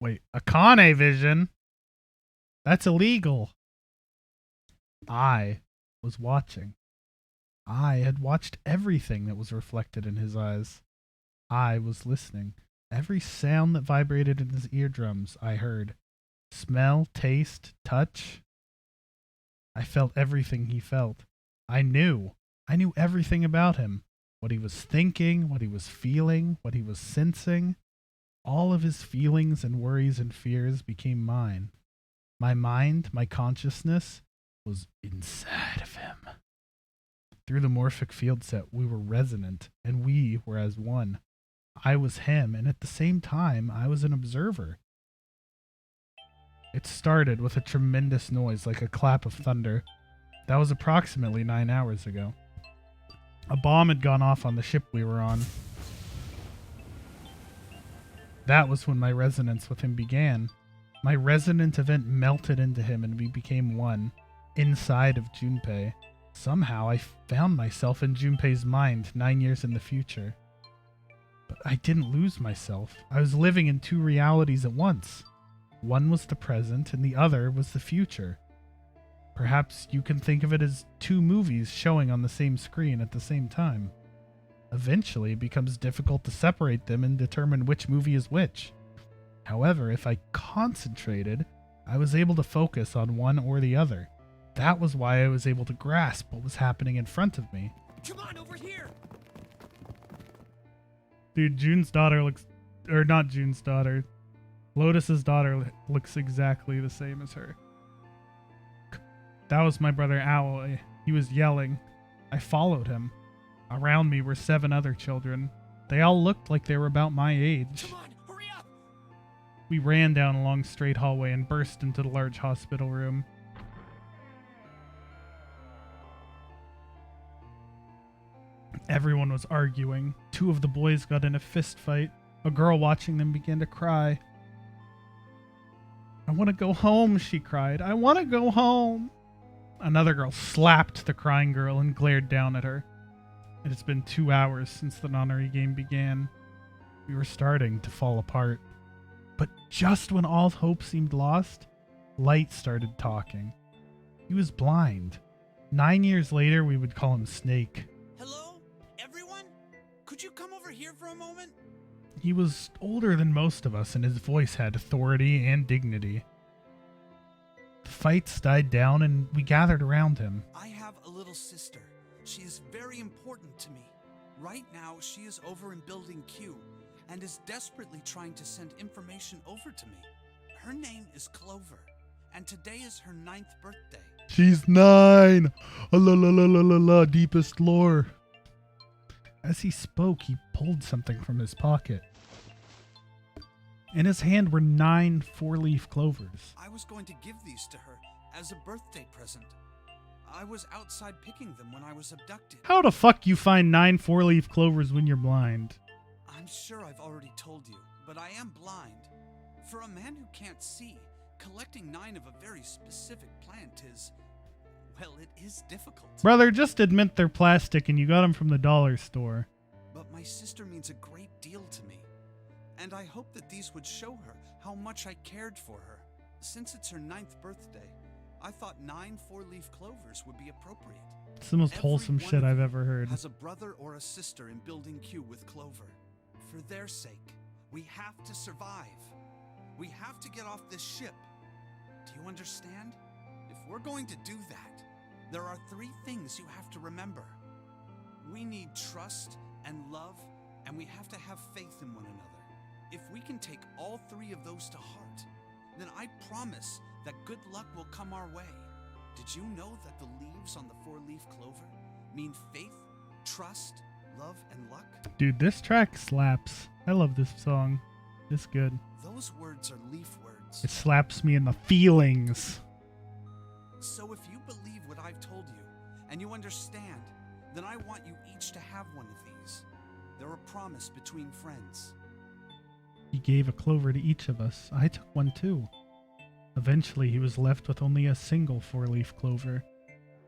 Wait, Akane vision? That's illegal. I was watching. I had watched everything that was reflected in his eyes. I was listening. Every sound that vibrated in his eardrums, I heard. Smell, taste, touch. I felt everything he felt. I knew. I knew everything about him. What he was thinking, what he was feeling, what he was sensing. All of his feelings and worries and fears became mine. My mind, my consciousness, was inside of him. Through the morphic field set, we were resonant, and we were as one. I was him, and at the same time, I was an observer. It started with a tremendous noise like a clap of thunder. That was approximately 9 hours ago. A bomb had gone off on the ship we were on. That was when my resonance with him began. My resonant event melted into him and we became one, inside of Junpei. Somehow I found myself in Junpei's mind 9 years in the future. But I didn't lose myself. I was living in two realities at once. One was the present and the other was the future. Perhaps you can think of it as two movies showing on the same screen at the same time. Eventually, it becomes difficult to separate them and determine which movie is which. However, if I concentrated, I was able to focus on one or the other. That was why I was able to grasp what was happening in front of me. Come on, over here! Dude, June's daughter looks... Or not June's daughter. Lotus's daughter looks exactly the same as her. That was my brother Owl. He was yelling. I followed him. Around me were 7 other children. They all looked like they were about my age. Come on, hurry up! We ran down a long straight hallway and burst into the large hospital room. Everyone was arguing. 2 of the boys got in a fist fight. A girl watching them began to cry. I want to go home, she cried. I want to go home. Another girl slapped the crying girl and glared down at her. It has been 2 hours since the nonary game began. We were starting to fall apart. But just when all hope seemed lost, Light started talking. He was blind. 9 years later, we would call him Snake. Hello? Everyone? Could you come over here for a moment? He was older than most of us, and his voice had authority and dignity. The fights died down, and we gathered around him. I have a little sister. She is very important to me. Right now, she is over in Building Q and is desperately trying to send information over to me. Her name is Clover, and today is her 9th birthday. She's 9! La la la la la la, deepest lore. As he spoke, he pulled something from his pocket. In his hand were 9 4-leaf clovers. I was going to give these to her as a birthday present. I was outside picking them when I was abducted. How the fuck you find 9 4-leaf clovers when you're blind? I'm sure I've already told you, but I am blind. For a man who can't see, collecting 9 of a very specific plant is, well, it is difficult. Brother, just admit they're plastic and you got them from the dollar store. But my sister means a great deal to me, and I hope that these would show her how much I cared for her. Since it's her 9th birthday, I thought 9 4-leaf clovers would be appropriate. It's the most wholesome Every one shit of I've you ever heard. has a brother or a sister in Building Q with Clover. For their sake, we have to survive. We have to get off this ship. Do you understand? If we're going to do that, there are 3 things you have to remember. We need trust and love, and we have to have faith in one another. If we can take all 3 of those to heart, then I promise that good luck will come our way. Did you know that the leaves on the 4-leaf clover mean faith, trust, love, and luck? Dude, this track slaps. I love this song. It's good. Those words are leaf words. It slaps me in the feelings. So if you believe what I've told you, and you understand, then I want you each to have one of these. They're a promise between friends. He gave a clover to each of us. I took one too. Eventually, he was left with only a single 4-leaf clover.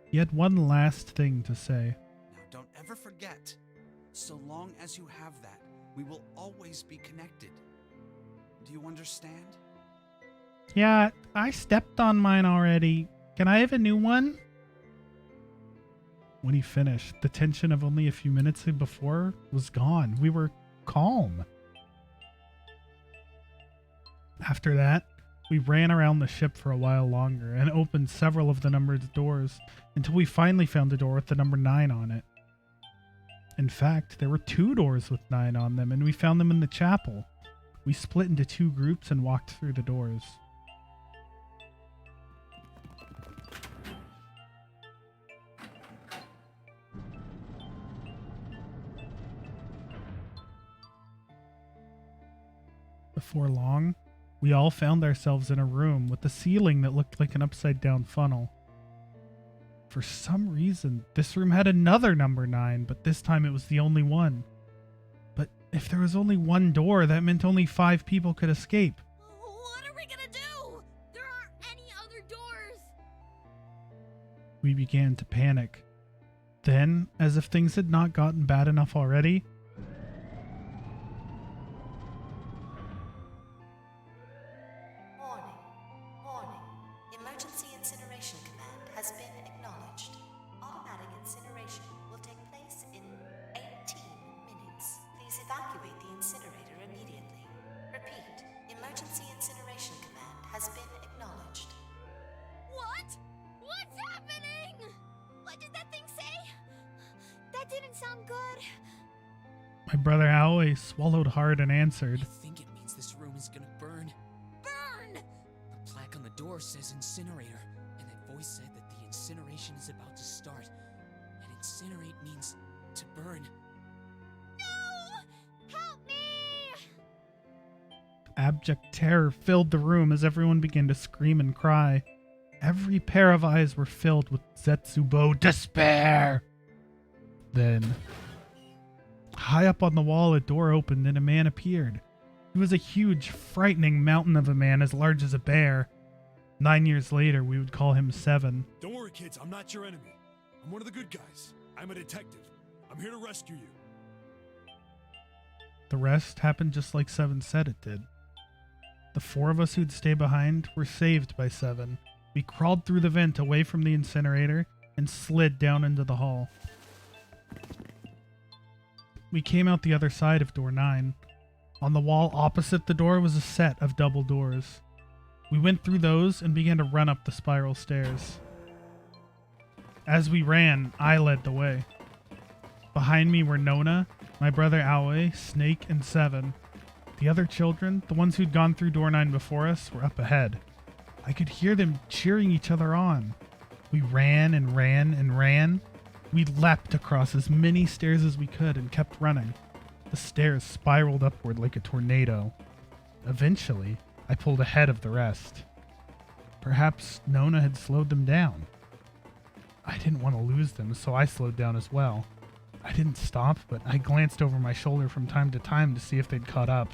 He had one last thing to say. Now don't ever forget, so long as you have that, we will always be connected. Do you understand? Yeah, I stepped on mine already. Can I have a new one? When he finished, the tension of only a few minutes before was gone. We were calm. After that, we ran around the ship for a while longer and opened several of the numbered doors until we finally found a door with the number 9 on it. In fact, there were 2 doors with 9 on them, and we found them in the chapel. We split into 2 groups and walked through the doors. Before long, we all found ourselves in a room with a ceiling that looked like an upside-down funnel. For some reason, this room had another number 9, but this time it was the only one. But if there was only one door, that meant only 5 people could escape. What are we gonna do? There aren't any other doors. We began to panic. Then, as if things had not gotten bad enough already, Warning. Warning. Emergency incineration command has been acknowledged. Automatic incineration will take place in 18 minutes. Please evacuate the incinerator immediately. Repeat. Emergency incineration command has been acknowledged. What? What's happening? What did that thing say? That didn't sound good. my brother Aoi swallowed hard and answered, I think it means this room is gonna burn. Burn! The plaque on the door says incinerator, and that voice said that the incineration is about to start. And incinerate means to burn. No! Help me! Abject terror filled the room as everyone began to scream and cry. Every pair of eyes were filled with Zetsubo despair. Then, high up on the wall, a door opened and a man appeared. He was a huge, frightening mountain of a man as large as a bear. 9 years later, we would call him 7. Don't worry, kids. I'm not your enemy. I'm one of the good guys. I'm a detective. I'm here to rescue you. The rest happened just like 7 said it did. The 4 of us who'd stay behind were saved by 7. We crawled through the vent away from the incinerator and slid down into the hall. We came out the other side of door 9. On the wall opposite the door was a set of double doors. We went through those and began to run up the spiral stairs. As we ran, I led the way. Behind me were Nona, my brother Aoi, Snake, and 7. The other children, the ones who'd gone through door 9 before us, were up ahead. I could hear them cheering each other on. We ran and ran and ran. We leapt across as many stairs as we could and kept running. The stairs spiraled upward like a tornado. Eventually, I pulled ahead of the rest. Perhaps Nona had slowed them down. I didn't want to lose them, so I slowed down as well. I didn't stop, but I glanced over my shoulder from time to time to see if they'd caught up.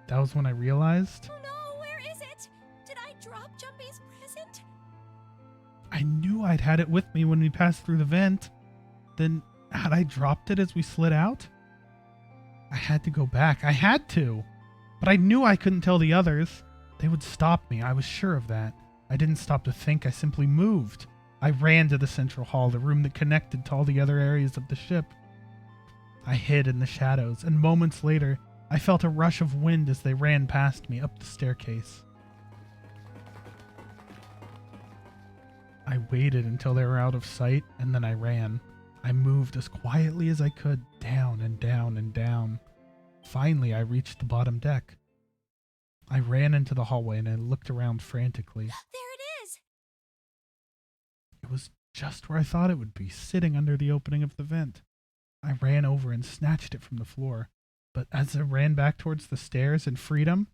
That was when I realized Oh no, where is it? Did I drop Junpei's present? I knew I'd had it with me when we passed through the vent. Then, had I dropped it as we slid out? I had to go back. I had to. But I knew I couldn't tell the others. They would stop me. I was sure of that. I didn't stop to think. I simply moved. I ran to the central hall, the room that connected to all the other areas of the ship. I hid in the shadows, and moments later, I felt a rush of wind as they ran past me up the staircase. I waited until they were out of sight, and then I ran. I moved as quietly as I could, down and down and down. Finally, I reached the bottom deck. I ran into the hallway and I looked around frantically. There it is! It was just where I thought it would be, sitting under the opening of the vent. I ran over and snatched it from the floor, but as I ran back towards the stairs in freedom,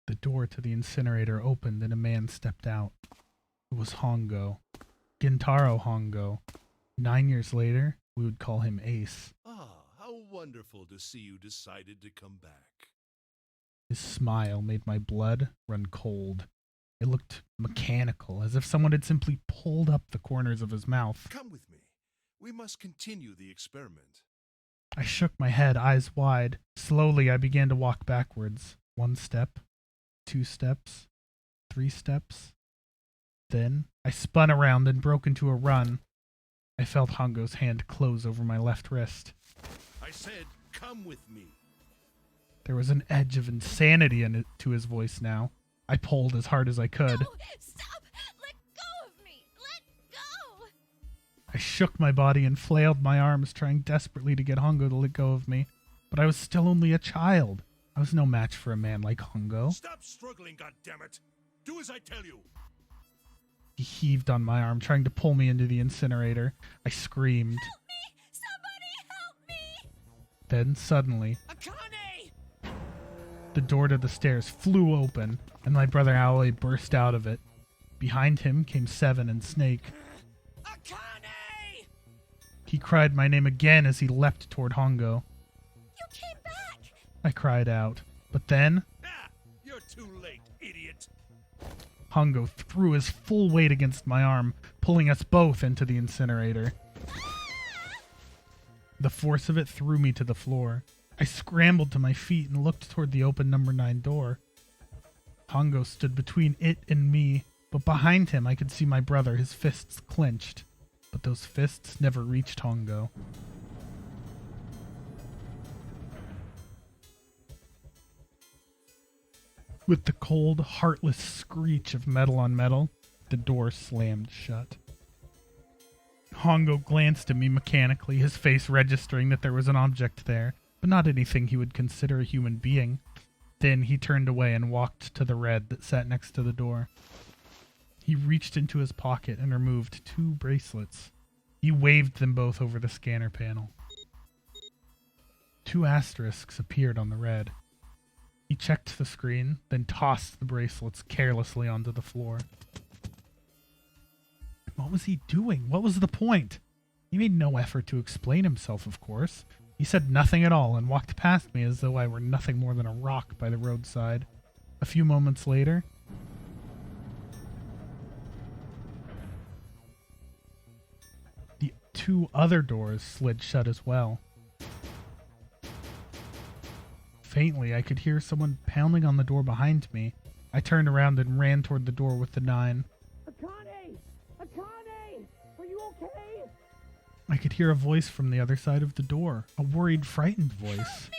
the door to the incinerator opened and a man stepped out. It was Hongo. Gintaro Hongo. 9 years later, we would call him Ace. Ah, how wonderful to see you decided to come back. His smile made my blood run cold. It looked mechanical, as if someone had simply pulled up the corners of his mouth. Come with me. We must continue the experiment. I shook my head, eyes wide. Slowly, I began to walk backwards. 1 step, 2 steps, 3 steps. Then, I spun around and broke into a run. I felt Hongo's hand close over my left wrist. I said, come with me. There was an edge of insanity to his voice now. I pulled as hard as I could. No, stop! Let go of me! Let go! I shook my body and flailed my arms, trying desperately to get Hongo to let go of me. But I was still only a child. I was no match for a man like Hongo. Stop struggling, goddammit! Do as I tell you! He heaved on my arm, trying to pull me into the incinerator. I screamed. Help me! Somebody help me! Then, suddenly, Akane! the door to the stairs flew open, and my brother Owlie burst out of it. Behind him came Seven and Snake. Akane! He cried my name again as he leapt toward Hongo. You came back! I cried out. But then, Ah! You're too late, idiot! Hongo threw his full weight against my arm, pulling us both into the incinerator. The force of it threw me to the floor. I scrambled to my feet and looked toward the open number 9 door. Hongo stood between it and me, but behind him I could see my brother, his fists clenched. But those fists never reached Hongo. With the cold, heartless screech of metal on metal, the door slammed shut. Hongo glanced at me mechanically, his face registering that there was an object there, but not anything he would consider a human being. Then he turned away and walked to the red that sat next to the door. He reached into his pocket and removed 2 bracelets. He waved them both over the scanner panel. 2 asterisks appeared on the red. He checked the screen, then tossed the bracelets carelessly onto the floor. What was he doing? What was the point? He made no effort to explain himself, of course. He said nothing at all and walked past me as though I were nothing more than a rock by the roadside. A few moments later, the 2 other doors slid shut as well. Faintly, I could hear someone pounding on the door behind me. I turned around and ran toward the door with the 9. Akane! Akane! Are you okay? I could hear a voice from the other side of the door, a worried, frightened voice.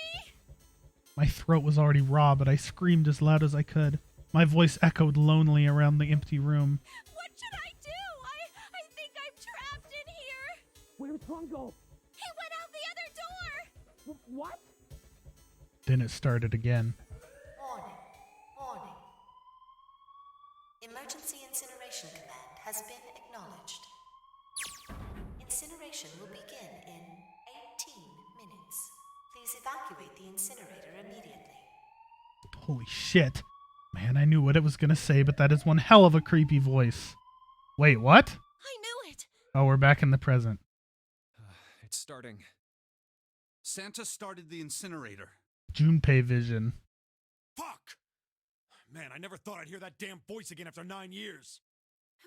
My throat was already raw, but I screamed as loud as I could. My voice echoed lonely around the empty room. What should I do? I think I'm trapped in here! Where's Hongo? He went out the other door! What? Then it started again. Warning. Warning. Emergency Incineration Command has been acknowledged. Incineration will begin in 18 minutes. Please evacuate the incinerator immediately. Holy shit. Man, I knew what it was going to say, but that is one hell of a creepy voice. Wait, what? I knew it! Oh, we're back in the present. It's starting. Santa started the incinerator. Junpei vision. Fuck! Man, I never thought I'd hear that damn voice again after 9 years.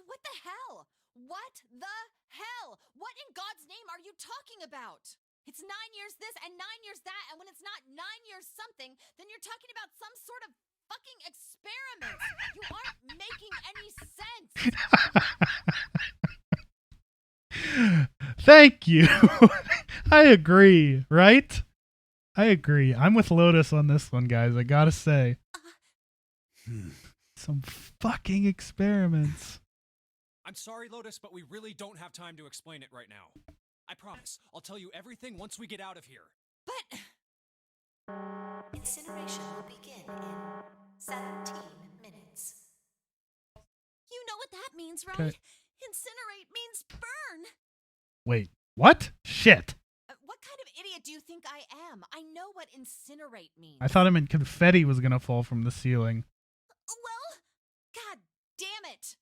What the hell? What the hell? What in God's name are you talking about? It's 9 years this and 9 years that, and when it's not 9 years something, then you're talking about some sort of fucking experiment. You aren't making any sense. Thank you. I agree, right? I agree. I'm with Lotus on this one, guys. I gotta say. Some fucking experiments. I'm sorry, Lotus, but we really don't have time to explain it right now. I promise. I'll tell you everything once we get out of here. But Incineration will begin in 17 minutes. you know what that means, right? Okay. Incinerate means burn. Wait, what? Shit. What kind of idiot do you think I am? I know what incinerate means. I thought it meant confetti was gonna fall from the ceiling. Well, god damn it.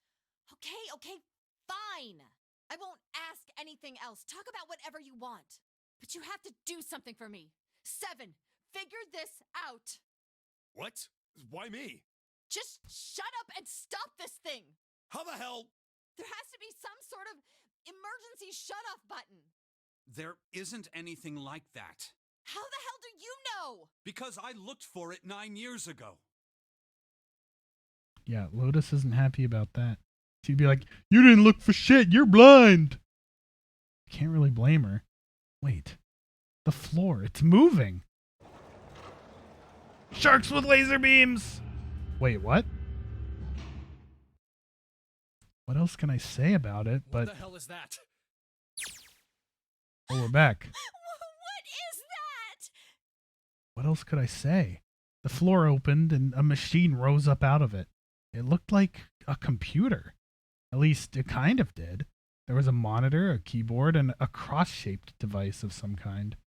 Okay, fine. I won't ask anything else. Talk about whatever you want. But you have to do something for me. 7, figure this out. What? Why me? Just shut up and stop this thing. How the hell? There has to be some sort of emergency shut-off button. There isn't anything like that. How the hell do you know? Because I looked for it 9 years ago. Yeah, Lotus isn't happy about that. She'd be like, "You didn't look for shit, you're blind." Can't really blame her. Wait. The floor, it's moving. Sharks with laser beams! Wait, what? What else can I say about it? What But the hell is that? oh, we're back. What is that? What else could I say? The floor opened and a machine rose up out of it. It looked like a computer. At least it kind of did. There was a monitor, a keyboard, and a cross-shaped device of some kind.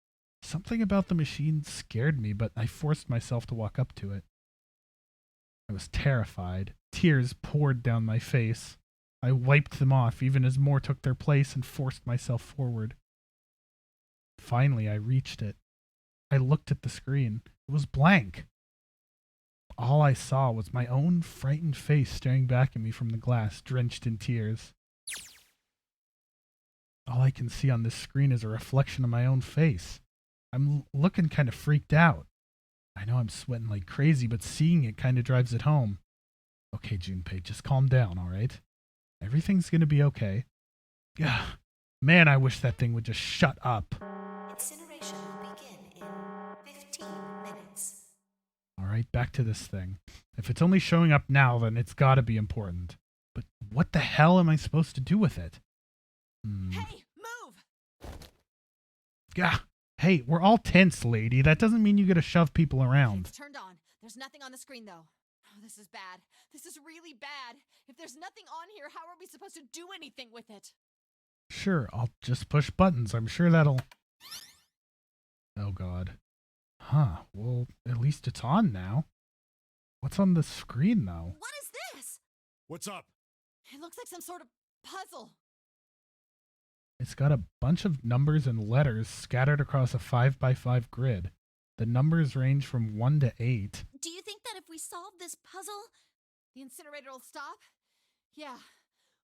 Something about the machine scared me, but I forced myself to walk up to it. I was terrified. Tears poured down my face. I wiped them off even as more took their place and forced myself forward. Finally, I reached it. I looked at the screen. It was blank. All I saw was my own frightened face staring back at me from the glass, drenched in tears. All I can see on this screen is a reflection of my own face. I'm looking kind of freaked out. I know I'm sweating like crazy, but seeing it kind of drives it home. Okay, Junpei, just calm down, all right? Everything's gonna be okay. Ugh. Man, I wish that thing would just shut up. Incineration will begin in 15 minutes. All right, back to this thing. If it's only showing up now, then it's gotta be important. But what the hell am I supposed to do with it? Hey, move! Gah. Hey, we're all tense, lady. That doesn't mean you gotta shove people around. It's turned on. There's nothing on the screen, though. Oh, this is bad. This is really bad. If there's nothing on here, how are we supposed to do anything with it? Sure, I'll just push buttons. I'm sure that'll... Oh, God. Huh. Well, at least it's on now. What's on the screen, though? What is this? What's up? It looks like some sort of puzzle. It's got a bunch of numbers and letters scattered across a 5x5 grid. The numbers range from 1 to 8. Do you think that if we solve this puzzle, the incinerator will stop? Yeah.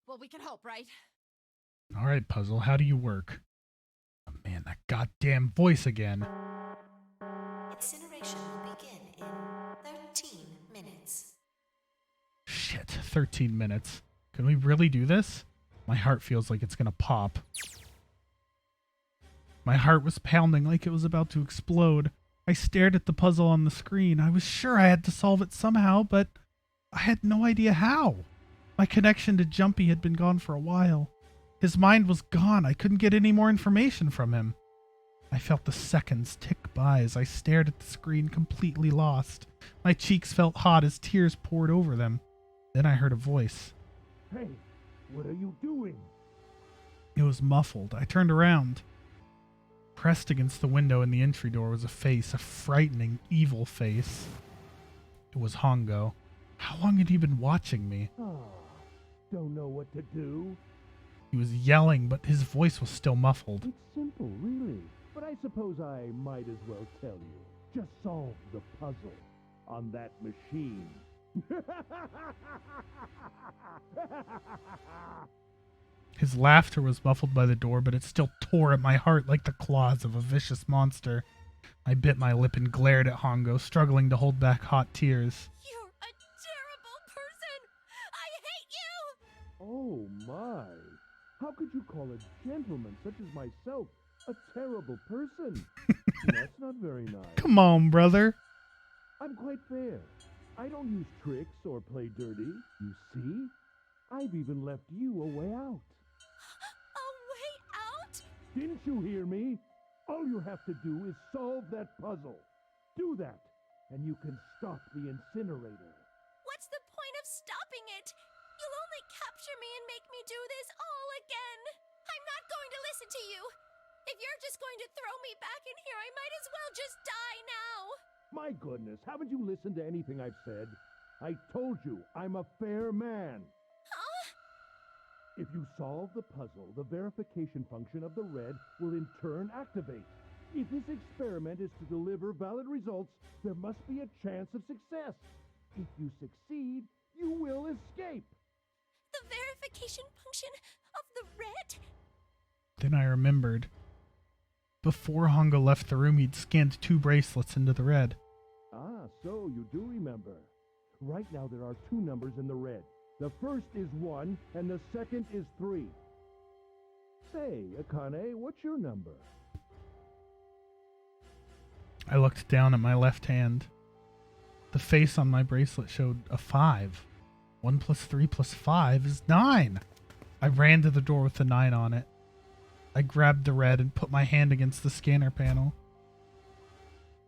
Well, we can hope, right? All right, puzzle, how do you work? Oh, man, that goddamn voice again. Incineration will begin in 13 minutes. Shit, 13 minutes. Can we really do this? My heart feels like it's gonna pop. My heart was pounding like it was about to explode. I stared at the puzzle on the screen. I was sure I had to solve it somehow, but I had no idea how. My connection to Junpei had been gone for a while. His mind was gone. I couldn't get any more information from him. I felt the seconds tick by as I stared at the screen, completely lost. My cheeks felt hot as tears poured over them. Then I heard a voice. Hey, what are you doing? It was muffled. I turned around. Pressed against the window in the entry door was a face, a frightening, evil face. It was Hongo. How long had he been watching me? Oh, don't know what to do? He was yelling, but his voice was still muffled. It's simple, really. But I suppose I might as well tell you. Just solve the puzzle on that machine. His laughter was muffled by the door, but it still tore at my heart like the claws of a vicious monster. I bit my lip and glared at Hongo, struggling to hold back hot tears. You're a terrible person! I hate you! Oh my! How could you call a gentleman such as myself a terrible person? That's not very nice. Come on, brother. I'm quite fair. I don't use tricks or play dirty. You see? I've even left you a way out. A way out? Didn't you hear me? All you have to do is solve that puzzle. Do that, and you can stop the incinerator. What's the point of stopping it? You'll only capture me and make me do this all again. I'm not going to listen to you. If you're just going to throw me back in here, I might as well just die now. My goodness, haven't you listened to anything I've said? I told you, I'm a fair man. Huh? If you solve the puzzle, the verification function of the red will in turn activate. If this experiment is to deliver valid results, there must be a chance of success. If you succeed, you will escape. The verification function of the red? Then I remembered. Before Hongo left the room, he'd scanned 2 bracelets into the red. Ah, so you do remember. Right now there are 2 numbers in the red. The first is 1, and the second is 3. Say, Akane, what's your number? I looked down at my left hand. The face on my bracelet showed a 5. 1 plus 3 plus 5 is 9. I ran to the door with the 9 on it. I grabbed the red and put my hand against the scanner panel.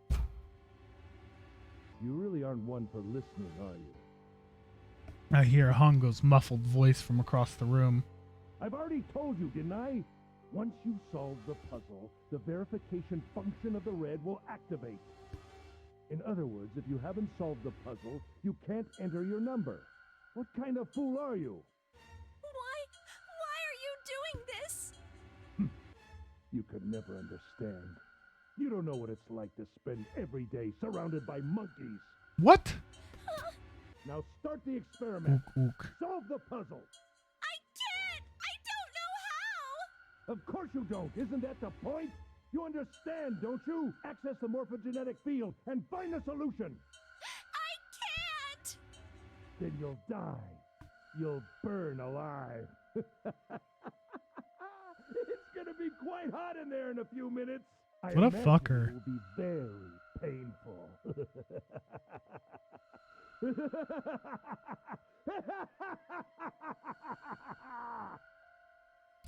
You really aren't one for listening, are you? I hear Hongo's muffled voice from across the room. I've already told you, didn't I? Once you solve the puzzle, the verification function of the red will activate. In other words, if you haven't solved the puzzle, you can't enter your number. What kind of fool are you? Why are you doing this? You could never understand. You don't know what it's like to spend every day surrounded by monkeys. What? Now start the experiment. Ook, ook. Solve the puzzle. I can't! I don't know how! Of course you don't. Isn't that the point? You understand, don't you? Access the morphogenetic field and find a solution. I can't! Then you'll die. You'll burn alive. It's gonna be quite hot in there in a few minutes. I What a imagine fucker. It will be very painful.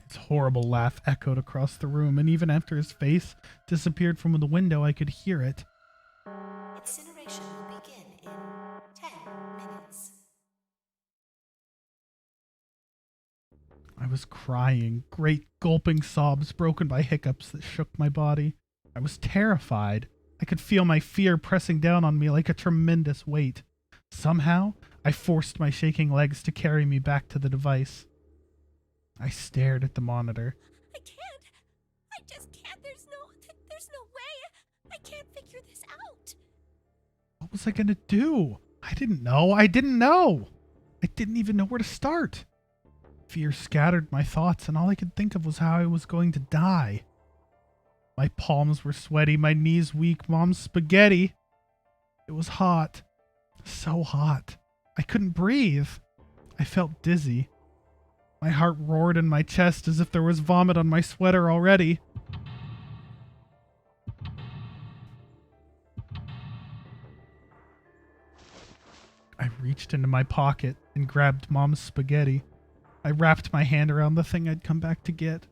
His horrible laugh echoed across the room, and even after his face disappeared from the window, I could hear it. Incineration will begin in 10 minutes. I was crying, great gulping sobs broken by hiccups that shook my body. I was terrified. I could feel my fear pressing down on me like a tremendous weight. Somehow, I forced my shaking legs to carry me back to the device. I stared at the monitor. I can't. I just can't. There's no way. I can't figure this out. What was I going to do? I didn't know. I didn't even know where to start. Fear scattered my thoughts, and all I could think of was how I was going to die. My palms were sweaty, my knees weak, Mom's spaghetti. It was hot. So hot. I couldn't breathe. I felt dizzy. My heart roared in my chest as if there was vomit on my sweater already. I reached into my pocket and grabbed Mom's spaghetti. I wrapped my hand around the thing I'd come back to get.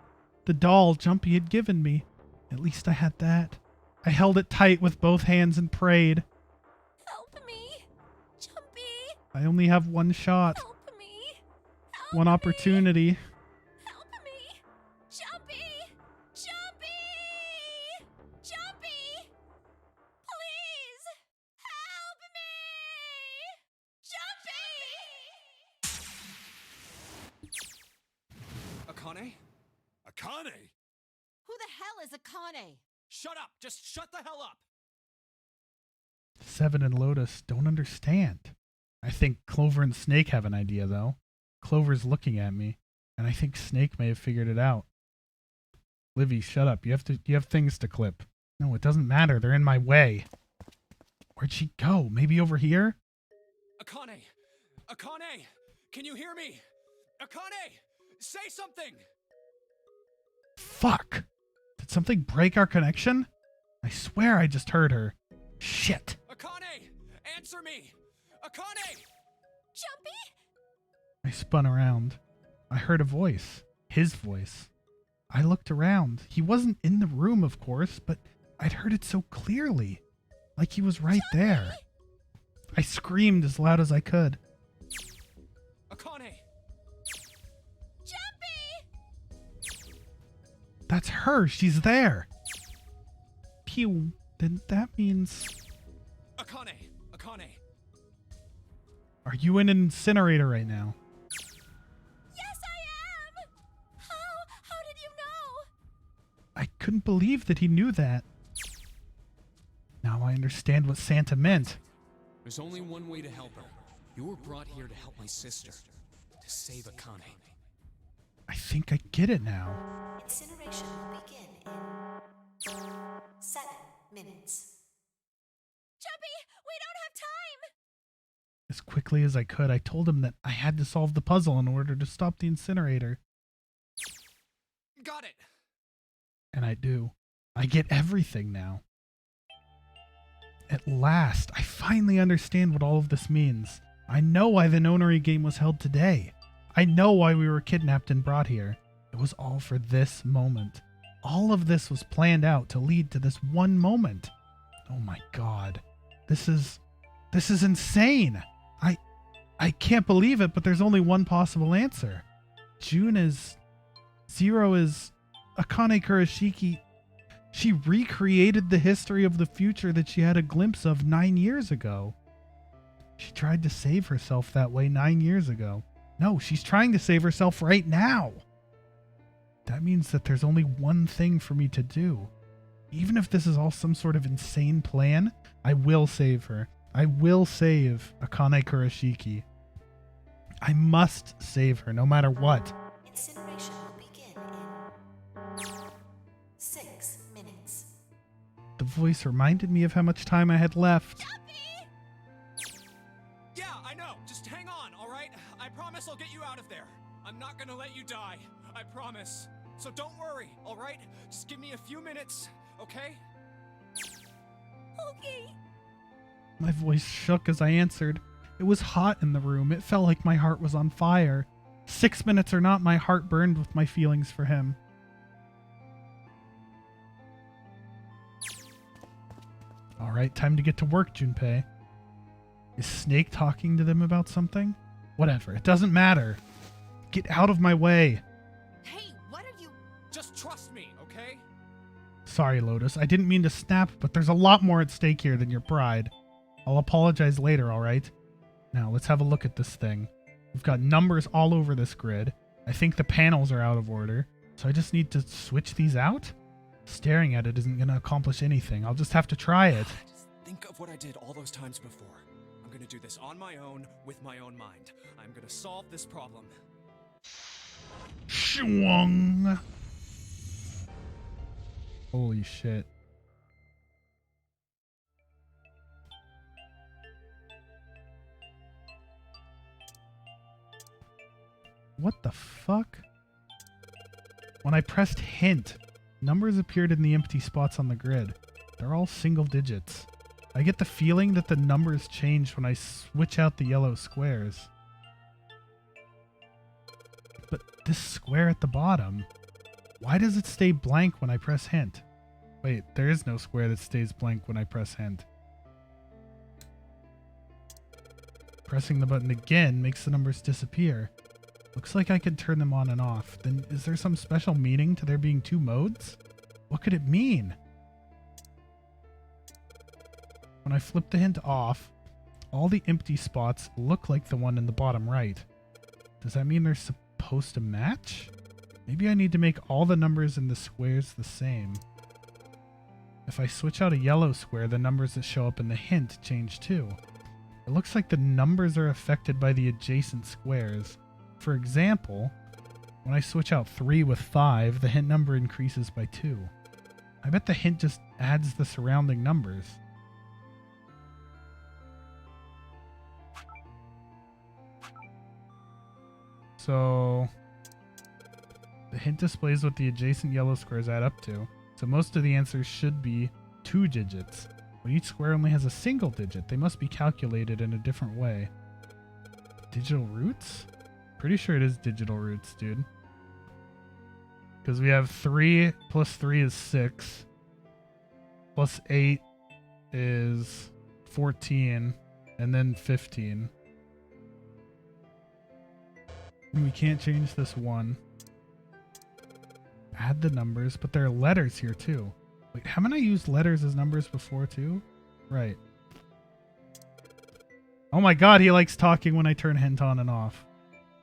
The doll Junpei had given me. At least I had that. I held it tight with both hands and prayed. Help me. Junpei. I only have one shot. Help me. Help One me. opportunity. Help me. Junpei. Junpei. Junpei. Please. Help me. Junpei. Akane? Akane! Who the hell is Akane? Shut up! Just shut the hell up! Seven and Lotus don't understand. I think Clover and Snake have an idea, though. Clover's looking at me, and I think Snake may have figured it out. Livy, shut up. You have things to clip. No, it doesn't matter. They're in my way. Where'd she go? Maybe over here? Akane! Akane! Can you hear me? Akane! Say something! Fuck! Did something break our connection? I swear I just heard her. Shit! Akane! Answer me! Akane! Junpei? I spun around. I heard a voice. His voice. I looked around. He wasn't in the room, of course, but I'd heard it so clearly. Like he was right there. I screamed as loud as I could. Akane! Junpei! That's her. She's there. Pew. Then that means... Akane! Akane! Are you in an incinerator right now? Yes, I am! How did you know? I couldn't believe that he knew that. Now I understand what Santa meant. There's only one way to help her. You were brought here to help my sister. To save Akane. I think I get it now. Incineration will begin in minutes. Junpei, we don't have time! As quickly as I could, I told him that I had to solve the puzzle in order to stop the incinerator. Got it. And I do. I get everything now. At last, I finally understand what all of this means. I know why the nonary game was held today. I know why we were kidnapped and brought here. It was all for this moment. All of this was planned out to lead to this one moment. Oh my god. This is insane. I can't believe it, but there's only one possible answer. June is... Zero is... Akane Kurashiki... She recreated the history of the future that she had a glimpse of 9 years ago. She tried to save herself that way 9 years ago. No, she's trying to save herself right now. That means that there's only one thing for me to do. Even if this is all some sort of insane plan, I will save her. I will save Akane Kurashiki. I must save her no matter what. Incineration will begin in 6 minutes. The voice reminded me of how much time I had left. Yeah, I know. Just hang on, all right? I promise I'll get you out of there. I'm not gonna let you die. I promise. So don't worry, all right? Just give me a few minutes, okay? Okay. My voice shook as I answered. It was hot in the room. It felt like my heart was on fire. 6 minutes or not, my heart burned with my feelings for him. All right, time to get to work, Junpei. Is Snake talking to them about something? Whatever, it doesn't matter. Get out of my way. Hey, what are you... Just trust me, okay? Sorry, Lotus. I didn't mean to snap, but there's a lot more at stake here than your pride. I'll apologize later, all right? Now, let's have a look at this thing. We've got numbers all over this grid. I think the panels are out of order, so I just need to switch these out? Staring at it isn't going to accomplish anything. I'll just have to try it. Just think of what I did all those times before. I'm gonna do this on my own, with my own mind. I'm gonna solve this problem. Shwung. Holy shit. What the fuck? When I pressed hint, numbers appeared in the empty spots on the grid. They're all single digits. I get the feeling that the numbers change when I switch out the yellow squares. But this square at the bottom, why does it stay blank when I press hint? Wait, there is no square that stays blank when I press hint. Pressing the button again makes the numbers disappear. Looks like I could turn them on and off. Then is there some special meaning to there being two modes? What could it mean? When I flip the hint off, all the empty spots look like the one in the bottom right. Does that mean they're supposed to match? Maybe I need to make all the numbers in the squares the same. If I switch out a yellow square, the numbers that show up in the hint change too. It looks like the numbers are affected by the adjacent squares. For example, when I switch out 3 with 5, the hint number increases by 2. I bet the hint just adds the surrounding numbers. So the hint displays what the adjacent yellow squares add up to. So most of the answers should be 2 digits. But each square only has a single digit. They must be calculated in a different way. Digital roots? Pretty sure it is digital roots, dude. Because we have 3 plus 3 is 6. Plus 8 is 14. And then 15. And we can't change this 1. Add the numbers, but there are letters here too. Wait, haven't I used letters as numbers before too? Right. Oh my god, he likes talking when I turn hint on and off.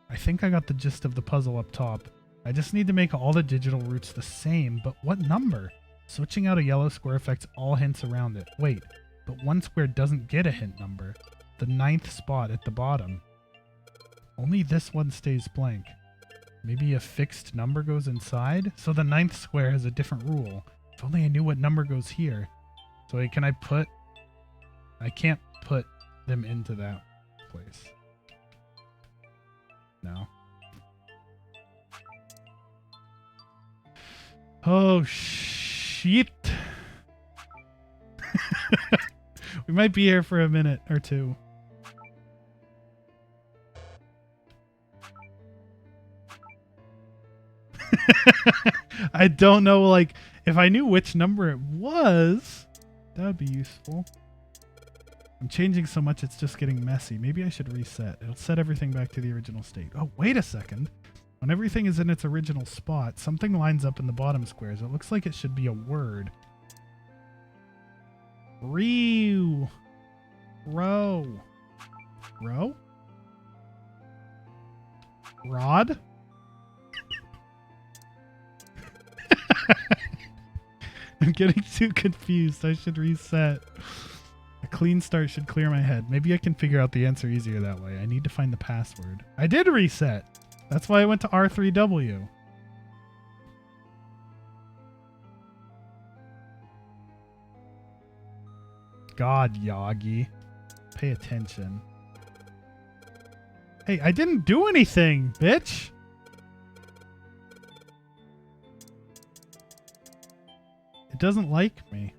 I think I got the gist of the puzzle up top. I just need to make all the digital roots the same, but what number? Switching out a yellow square affects all hints around it. Wait, but one square doesn't get a hint number. The 9th spot at the bottom. Only this one stays blank. Maybe a fixed number goes inside? So the 9th square has a different rule. If only I knew what number goes here. So wait, can I put... I can't put them into that place. No. Oh, shit. We might be here for a minute or two. I don't know, like, if I knew which number it was, that would be useful. I'm changing so much it's just getting messy. Maybe I should reset. It'll set everything back to the original state. Oh, wait a second. When everything is in its original spot, something lines up in the bottom squares. It looks like it should be a word. Ryu. Row. Row? Rod? I'm getting too confused. I should reset. A clean start should clear my head. Maybe I can figure out the answer easier that way. I need to find the password. I did reset. That's why I went to R3W. God, Yagi. Pay attention. Hey, I didn't do anything, bitch! It doesn't like me.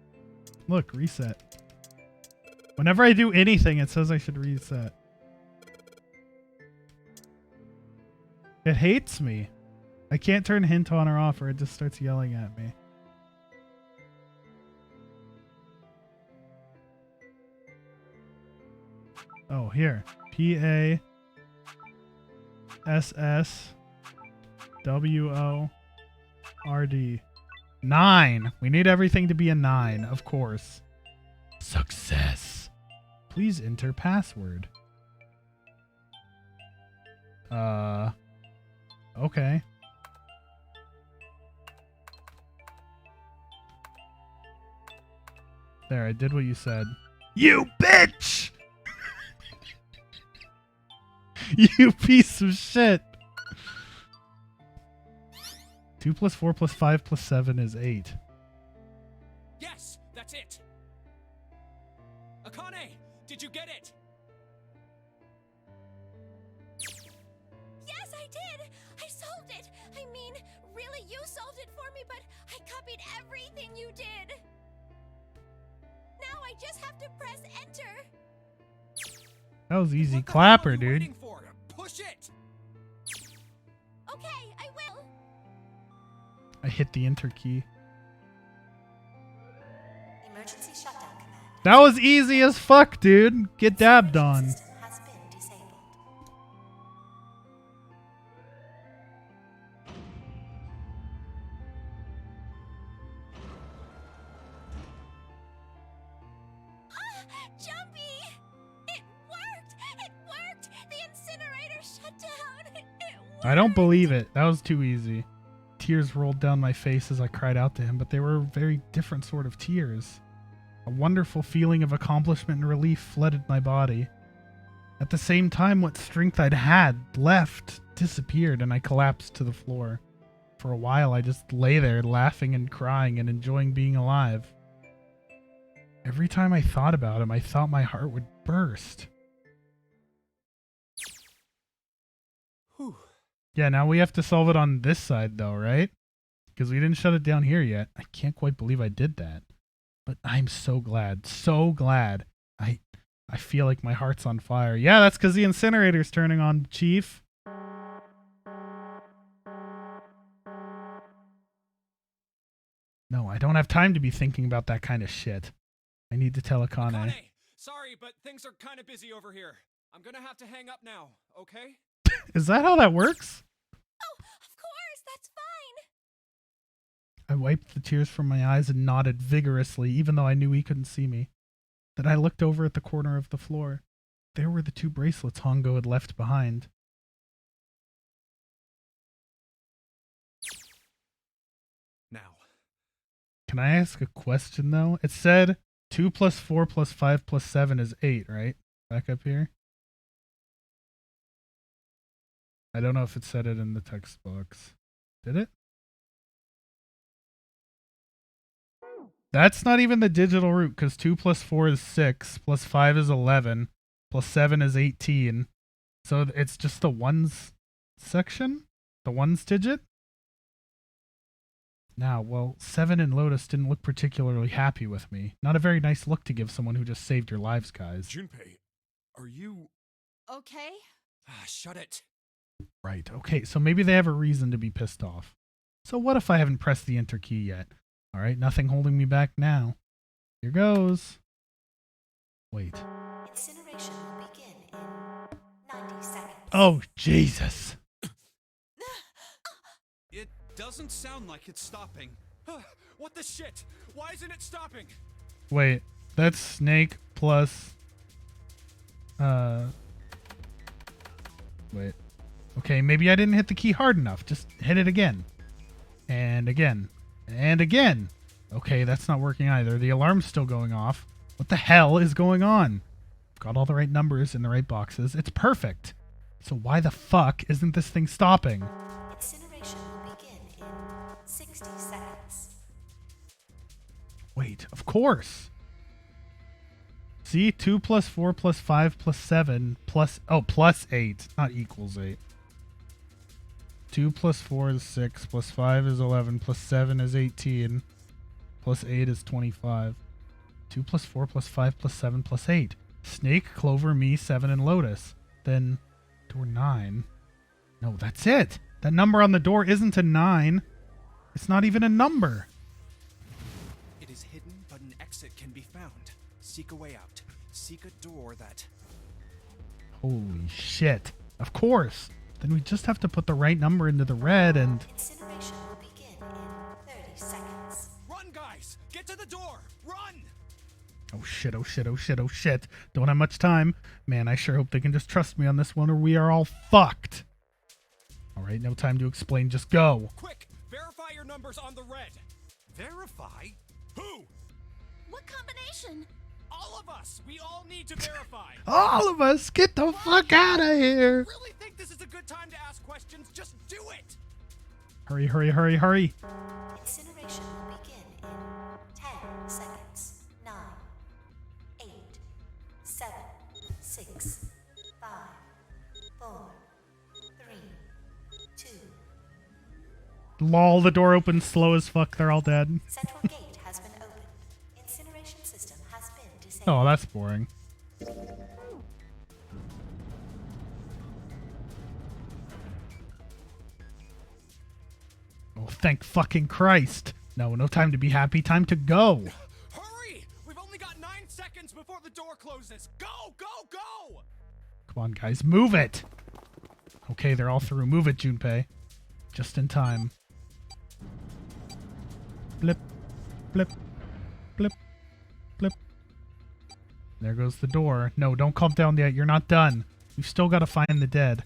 Look, reset. Whenever I do anything, it says I should reset. It hates me. I can't turn hint on or off or it just starts yelling at me. Oh, here. PASSWORD. 9. We need everything to be a 9, of course. Success. Please enter password. Okay. There, I did what you said. You bitch! You piece of shit! 2 plus 4 plus 5 plus 7 is 8. Yes, that's it. Akane, did you get it? Yes, I did! I solved it! I mean, really, you solved it for me, but I copied everything you did! Now I just have to press enter! That was easy What the hell are clapper, you dude. waiting for? Push it! Okay, I will! I hit the enter key. Emergency shutdown command. That was easy as fuck, dude. Get dabbed on. System has been disabled. Jumpy! It worked! It worked! The incinerator shut down! It worked! I don't believe it. That was too easy. Tears rolled down my face as I cried out to him, but they were very different sort of tears. A wonderful feeling of accomplishment and relief flooded my body. At the same time, what strength I'd had left disappeared, and I collapsed to the floor. For a while, I just lay there laughing and crying and enjoying being alive. Every time I thought about him, I thought my heart would burst. Whew. Yeah, now we have to solve it on this side, though, right? Because we didn't shut it down here yet. I can't quite believe I did that. But I'm so glad. So glad. I feel like my heart's on fire. Yeah, that's because the incinerator's turning on, Chief. No, I don't have time to be thinking about that kind of shit. I need to tell Akane. Akane, sorry, but things are kind of busy over here. I'm gonna have to hang up now, okay? Is that how that works? Oh, of course, that's fine! I wiped the tears from my eyes and nodded vigorously, even though I knew he couldn't see me. Then I looked over at the corner of the floor. There were the 2 bracelets Hongo had left behind. Now. Can I ask a question, though? It said 2 plus 4 plus 5 plus 7 is 8, right? Back up here. I don't know if it said it in the text box. Did it? That's not even the digital root, because 2 plus 4 is 6, plus 5 is 11, plus 7 is 18. So it's just the ones section? The ones digit? Now, well, 7 and Lotus didn't look particularly happy with me. Not a very nice look to give someone who just saved your lives, guys. Junpei, are you... Okay? Ah, shut it. Right, okay, so maybe they have a reason to be pissed off. So what if I haven't pressed the enter key yet? Alright, nothing holding me back now. Here goes. Wait. Incineration will begin in 90 seconds. Oh, Jesus. It doesn't sound like it's stopping. What the shit? Why isn't it stopping? Wait, that's Snake plus... Wait. Okay, maybe I didn't hit the key hard enough. Just hit it again. And again. And again. Okay, that's not working either. The alarm's still going off. What the hell is going on? Got all the right numbers in the right boxes. It's perfect. So why the fuck isn't this thing stopping? Incineration will begin in 60 seconds. Wait, of course. See, 2 plus 4 plus 5 plus 7 plus... Oh, plus 8, not equals 8. 2 plus 4 is 6, plus 5 is 11, plus 7 is 18, plus 8 is 25. 2 plus 4 plus 5 plus 7 plus 8. Snake, Clover, me, 7, and Lotus. Then door 9. No, that's it. That number on the door isn't a 9. It's not even a number. It is hidden, but an exit can be found. Seek a way out. Seek a door that... Holy shit. Of course. Then we just have to put the right number into the red and... Incineration will begin in 30 seconds. Run, guys! Get to the door! Run! Oh shit, oh shit, oh shit, oh shit. Don't have much time. Man, I sure hope they can just trust me on this one or we are all fucked. Alright, no time to explain, just go. Quick! Verify your numbers on the red! Verify? Who? What combination? All of us! We all need to verify! All of us, get the fuck out of here. Really think this is a good time to ask questions? Just do it! Hurry, hurry, hurry, hurry. Incineration will begin in 10 seconds. 9, 8, 7, 6, 5, 4, 3, 2. Lol, the door opens slow as fuck, they're all dead. Central gate has been opened. Incineration system has been disabled. Oh, that's boring. Oh, thank fucking Christ. No, no time to be happy, time to go. Hurry! We've only got 9 seconds before the door closes! Go, go, go! Come on, guys, move it. Okay, they're all through. Move it, Junpei. Just in time. Blip, blip, blip, blip. There goes the door. No, don't calm down yet. You're not done. We've still got to find the dead.